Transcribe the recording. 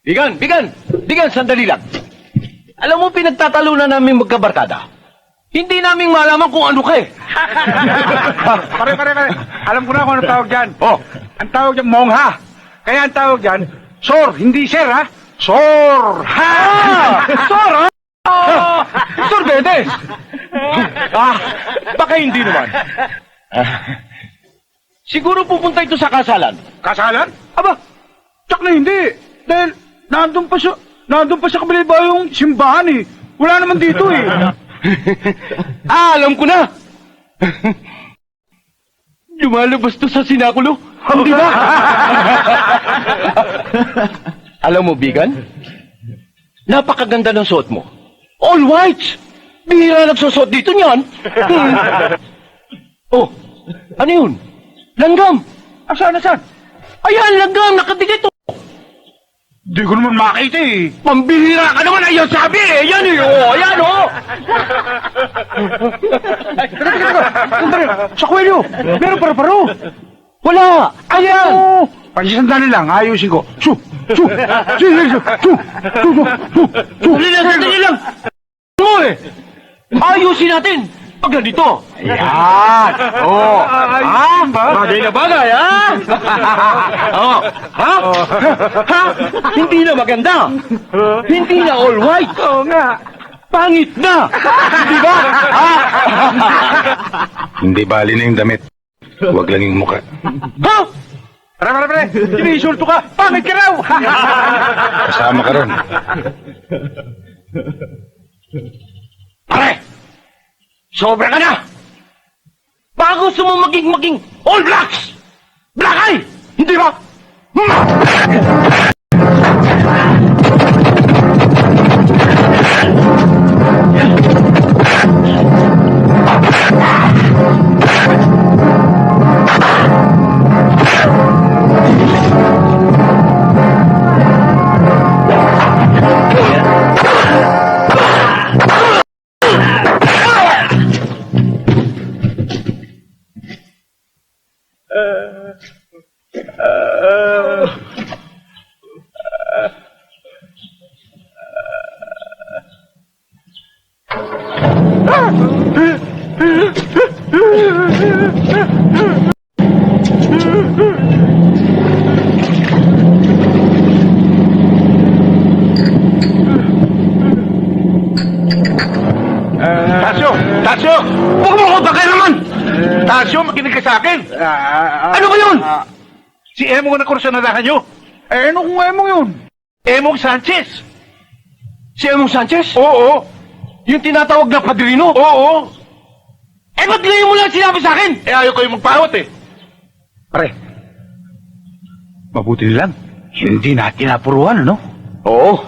Bigan, sandali lang. Alam mo, pinagtatalunan namin magkabarkada. Hindi namin malaman kung ano ka eh. Pare. Alam ko na kung anong tawag dyan. Oh. Ang tawag dyan, mongha. Kaya ang tawag dyan, sor, hindi sir, ha? Sor! Ha! Sor, ha? Sor Bedes! Baka hindi naman. Siguro pupunta ito sa kasalan. Kasalan? Aba, tsak na hindi. Dahil nandun pa sa kabaliba yung simbahan eh. Wala naman dito eh. Alam ko na! Lumalabas to sa sinakulo. Di ba? Alam mo, Bigan? Napakaganda ng suot mo. All whites! Bihira nagsusot dito niyan. Oh, ano yun? Langgam! Asan? Ayan, langgam! Nakadikit to! Di ko naman makita eh. Pambihira ka naman! Ayaw sabi eh! Yan eh! Oh, ayan oh! Sandali, sa kwelyo, meron para-paro. Wala! Ayan! Sandali lang, ayusin ko. Sandali lang! Mo eh! Ayusin natin! Pag ganito! Ayan! Oh! Bagay na bagay, ha? Oh, ha? Ha? Hindi na maganda! Hindi na all white! Oo nga. Pangit na! Di ba? Ha? Hindi bali na yung damit. Huwag lang yung mukha. Ha? Pare, inisulto ka. Pangit ka raw! Kasama ka ron. Pare! Sobra ka na! Baka gusto mo maging all blacks! Black eye! Hindi ba? Tasyo! Huwag mo ako bagay naman! Tasyo, makinig ka sa akin! Ano ba yun? Si Emong na kursunadahan nyo. Eh, ano kung Emong yun? Emong Sanchez. Si Emong Sanchez? Oo. Yung tinatawag na padrino? Oo. Eh, ba't ngayon mo lang sinabi sa akin? Eh, ayaw kayo magpahawat eh. Pare, mabuti lang. Hindi natin napuruan, no? Oo.